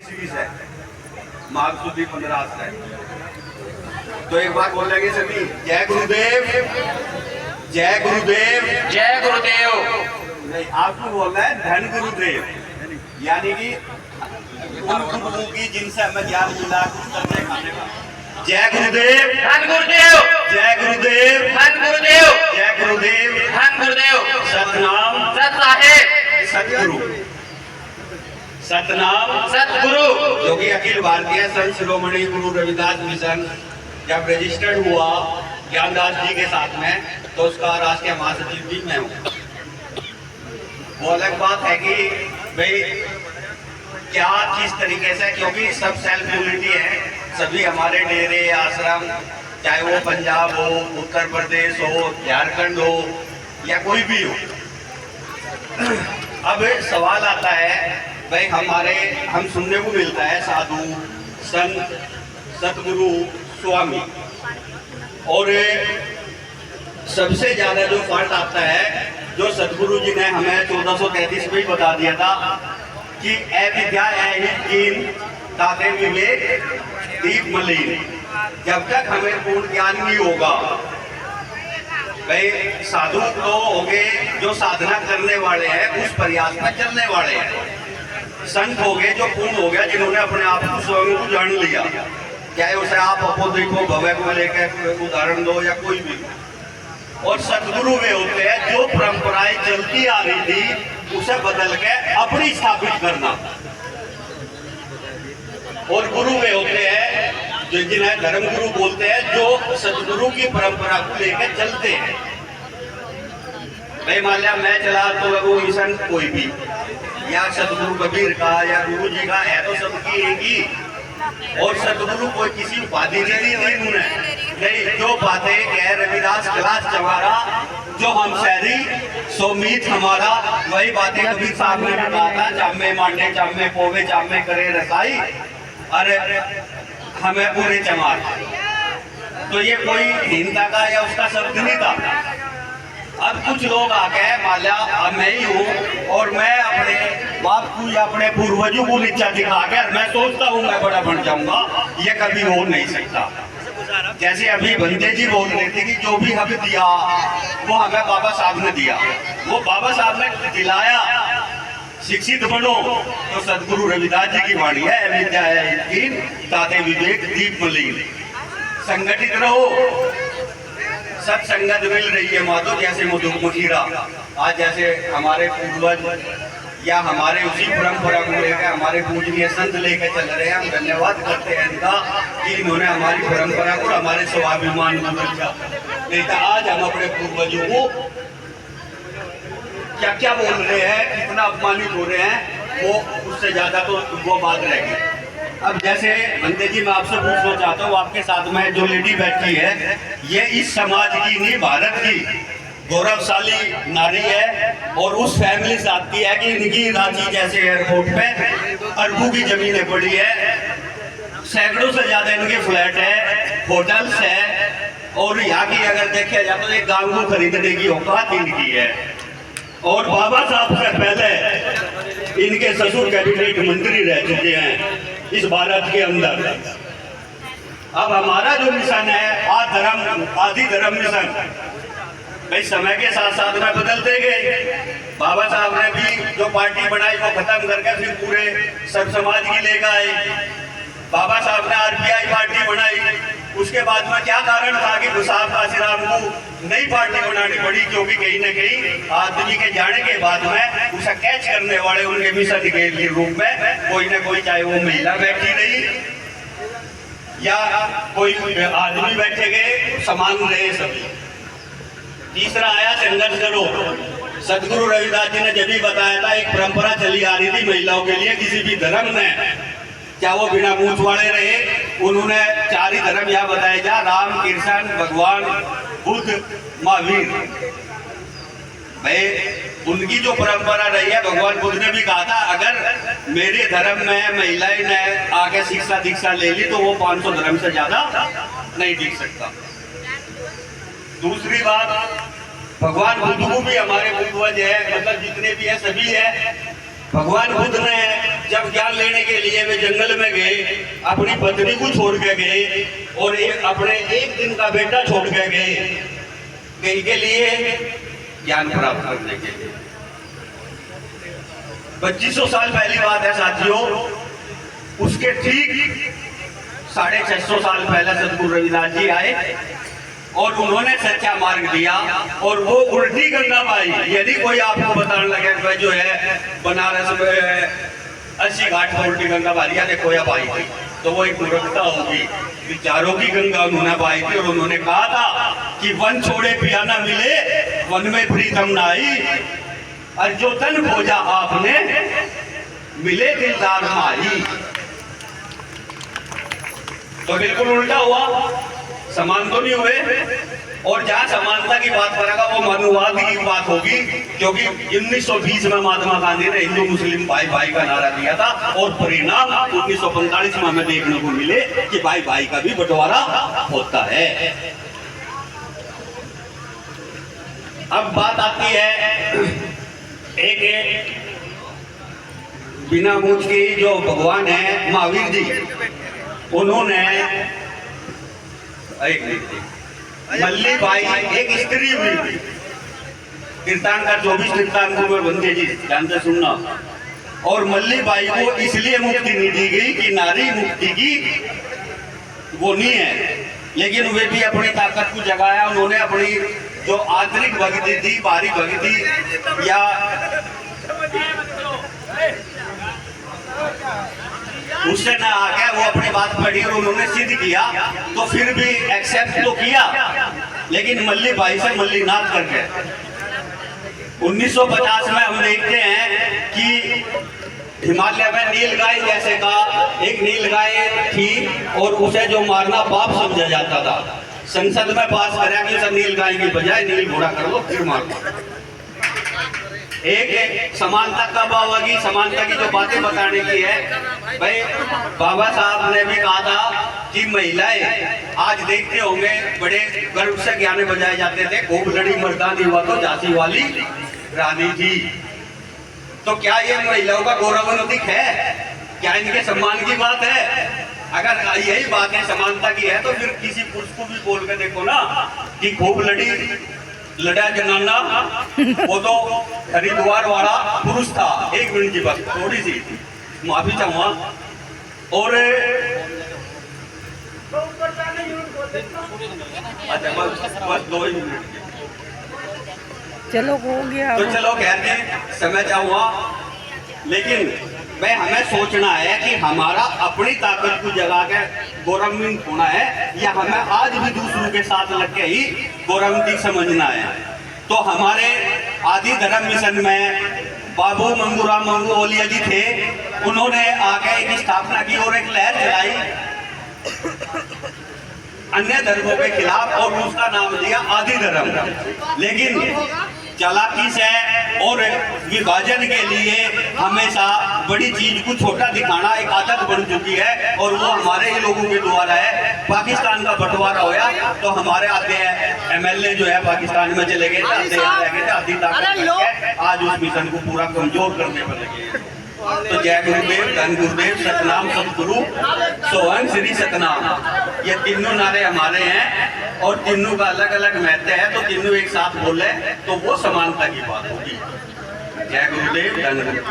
है माघ सुदी 15 है। तो एक बार बोल लेंगे सभी, जय गुरुदेव, जय गुरुदेव, जय गुरुदेव। नहीं, आपको बोलना है धन गुरुदेव, यानी कि उन गुरुओं की जिनसे हमें ज्ञान मिला कुछ करने खाने का। जय गुरुदेव, धन गुरुदेव, जय गुरुदेव, धन गुरुदेव, जय गुरुदेव, धन गुरुदेव। सतनाम सत साहेब, सतगुरु, सतनाम सतगुरु। जो कि अखिल भारतीय संत शिरोमणि गुरु रविदास मिशन जब रजिस्टर्ड हुआ ज्ञानदास जी के साथ में, तो उसका राष्ट्रीय महासचिव भी मैं हूँ। वो अलग बात है कि भाई क्या किस तरीके से, क्योंकि सब सेल्फ यूनिटी है, सभी हमारे डेरे आश्रम, चाहे वो पंजाब हो, उत्तर प्रदेश हो, झारखंड हो या कोई भी हो। अब सवाल आता है भाई, हम सुनने को मिलता है साधु संत सतगुरु स्वामी, और सबसे ज्यादा जो फर्क आता है जो सतगुरु जी ने हमें 1433 में ही बता दिया था कि अविद्या हीन ताते विवेक दीप मलिन। जब तक हमें पूर्ण ज्ञान नहीं होगा, भाई साधु तो हो गए जो साधना करने वाले हैं, उस प्रयास में चलने वाले हैं। संत हो गए जो पूर्ण हो गया, जिन्होंने अपने आप को स्वयं को जान लिया। चाहे उसे आप अपो देखो, भव्य को लेकर उदाहरण दो या कोई भी। और सतगुरु वे होते हैं जो परंपराएं चलती आ रही थी उसे बदल के अपनी स्थापित करना। और गुरु वे होते हैं जो जिन्हें धर्म गुरु बोलते हैं, जो सतगुरु की परंपरा को लेकर चलते हैं। भाई मान लिया मैं चला तो वो मिशन कोई भी, या सतगुरु कबीर का या गुरु जी का है, तो सबकी एक ही। और सतगुरु कोई किसी उपाधि नहीं दी थी उन्होंने, नहीं, जो बातें कह रविदास क्लास चमारा, जो हम शहरी सो मीत हमारा, वही बातें कबीर साहब ने कहा था, चामे मांडे चामे पोवे चामे करे रसाई, अरे हमें पूरे चमार। तो ये कोई हीनता का या उसका शब्द नहीं था। अब कुछ लोग आके माला मैं ही हूँ और मैं अपने बाप को या अपने पूर्वजों को नीचा दिखाकर मैं सोचता हूँ मैं बड़ा बन जाऊंगा, ये कभी हो नहीं सकता। जैसे अभी बंदे जी बोल रहे थे कि जो भी हक दिया वो हमें बाबा साहब ने दिया, वो बाबा साहब ने दिलाया। शिक्षित बनो तो सदगुरु रविदास जी की वाणी है, अविद्या है ताते विवेक दीप मलिन। संगठित रहो, सब संगत मिल रही है माधो, जैसे मधुमखीरा। आज जैसे हमारे पूर्वज या हमारे उसी परंपरा को लेकर हमारे पूजनीय संत लेकर चल रहे हैं, हम धन्यवाद करते हैं इनका कि इन्होंने हमारी परंपरा को, हमारे स्वाभिमान को बचा। नहीं तो आज हम अपने पूर्वजों को क्या क्या बोल रहे हैं, कितना अपमानित हो रहे हैं, वो उससे ज्यादा तो वो बात रहेगी। अब जैसे बंदे जी मैं आपसे पूछना चाहता हूँ, आपके साथ में जो लेडी बैठी है, ये इस समाज की नहीं भारत की गौरवशाली नारी है, और उस फैमिली से आती है कि इनकी रांची जैसे एयरपोर्ट पे अरबों की जमीनें पड़ी है, सैकड़ों से ज्यादा इनके फ्लैट है, होटल्स है, और यहाँ की अगर देखा जाए तो एक गांव को खरीदने की औकात इनकी है। और बाबा साहब से पहले इनके ससुर कैबिनेट मंत्री रह चुके हैं इस भारत के अंदर। अब हमारा जो मिशन है आदि धर्म मिशन, भाई समय के साथ साथ में बदलते गए। बाबा साहब ने भी जो पार्टी बनाई वो खत्म करके फिर पूरे सब समाज की लेकर आए। बाबा साहब ने आरपीआई पार्टी बनाई, उसके बाद में क्या कारण था कि गुसाब काशीराम को नई पार्टी बनानी पड़ी, क्योंकि कहीं न कहीं आदमी के जाने के बाद में उसे कैच करने वाले उनके मिशन के रूप में कोई न कोई, चाहे वो महिला बैठी रही या कोई आदमी बैठे गए, समान रहे सभी। तीसरा आया संघर्ष करो। सदगुरु रविदास जी ने जब भी बताया था, एक परंपरा चली आ रही थी महिलाओं के लिए, किसी भी धर्म में क्या वो बिना मूछ वाले रहे, उन्होंने 4 ही धर्म यहाँ बताए जा, राम कृष्ण भगवान बुद्ध महावीर। भाई उनकी जो परंपरा रही है, भगवान बुद्ध ने भी कहा था अगर मेरे धर्म में महिलाएं ने आगे शिक्षा दीक्षा ले ली तो वो 500 धर्म से ज्यादा नहीं टिक सकता। दूसरी बात, भगवान बुद्ध को भी हमारे पूर्वज है, मतलब जितने भी है सभी है। भगवान बुद्ध ने जब ज्ञान लेने के लिए वे जंगल में गए, अपनी पत्नी को छोड़ के गए और अपने एक दिन का बेटा छोड़ के गए, कहीं के लिए ज्ञान प्राप्त करने के लिए। 2500 साल पहली बात है साथियों। उसके ठीक 650 साल पहले सदगुरु रविदास जी आए और उन्होंने सच्चा मार्ग दिया, और वो उल्टी गंगा पाई। यदि कोई आपको बताने लगे जो है बनारस में 80 घाट पर उल्टी गंगा बारिया देखो या पाई थी, तो वो एक मूर्खता होगी। विचारों की गंगा उन्होंने पाई थी, और उन्होंने कहा था कि वन छोड़े पिया न मिले, वन में प्रीतम न आई, और जो तन खोजा आपने मिले दिलदार माई। तो बिल्कुल उल्टा हुआ, समान तो नहीं हुए। और जहां समानता की बात करेगा वो मनुवाद की बात होगी, क्योंकि 1920 में महात्मा गांधी ने हिंदू मुस्लिम भाई भाई का नारा दिया था, और परिणाम 1945 में हमें देखने को मिले कि भाई भाई का भी बंटवारा होता है। अब बात आती है एक बिना मूछ के जो भगवान है महावीर जी, उन्होंने मल्ली बाई एक स्त्री हुई, तीर्थंकर 24 तीर्थंकर में बनते जी जानते सुनना। और मल्ली बाई को इसलिए मुक्ति नहीं दी गई कि नारी मुक्ति की वो नहीं है, लेकिन वे भी अपनी ताकत को जगाया। उन्होंने अपनी जो आंतरिक भक्ति थी, बाहरी भक्ति या उससे न आके वो अपनी बात पढ़ी और उन्होंने सिद्ध किया, तो फिर भी एक्सेप्ट तो किया, लेकिन मल्ली बाई से मल्लीनाथ कर गए। 1950 में हम देखते हैं कि हिमालय में नीलगाय जैसे का एक नीलगाय थी, और उसे जो मारना पाप समझा जाता था। संसद में पास करा कि सब नीलगाय की बजाय नील घोड़ा कर लो फिर मारो। एक समानता कब होगी, समानता की जो बातें बताने की है भाई, बाबा साहब ने भी कहा था कि महिलाएं आज देखते होंगे बड़े गर्व से गाने बजाए जाते थे, खूब लड़ी मर्दानी हुआ तो झांसी वाली रानी थी। तो क्या ये महिलाओं का गौरवान्वित है? क्या इनके सम्मान की बात है? अगर यही बात है समानता की है, तो फिर किसी पुरुष को भी बोल के देखो ना कि खूब लड़ा जनाना, वो तो हरिद्वार वाला पुरुष था। एक मिनट की बात थोड़ी सी माफी चाहूंगा। और अच्छा बस 2 मिनट चलो हो गया। तो चलो कहते समय चाहूंगा, लेकिन भाई हमें सोचना है कि हमारा अपनी ताकत को जगा के गौरवान्वित होना है, या हमें आज भी दूसरों के साथ लग के ही गौरवान्वित समझना है। तो हमारे आदि धर्म मिशन में बाबू मंगूराम मंगू ओलिया जी थे, उन्होंने आके एक स्थापना की और एक लहर चलाई अन्य धर्मों के खिलाफ, और उसका नाम दिया आदि धर्म। लेकिन चालाकी से और विभाजन के लिए हमेशा बड़ी चीज को छोटा दिखाना एक आदत बन चुकी है, और वो हमारे ही लोगों के द्वारा है। पाकिस्तान का बंटवारा होया तो हमारे आते हैं MLA जो है पाकिस्तान में चले गए, आधी ताकत आज उस मिशन को पूरा कमजोर करने पर लगे। तो जय गुरुदेव, धन गुरुदेव, सतनाम सतगुरु, सोहन श्री सतनाम, ये तीनों नारे हमारे हैं, और तीनों का अलग अलग महत्व है। तो तीनों एक साथ बोले तो वो समानता की बात होगी। जय गुरुदेव, धन गुरुदेव।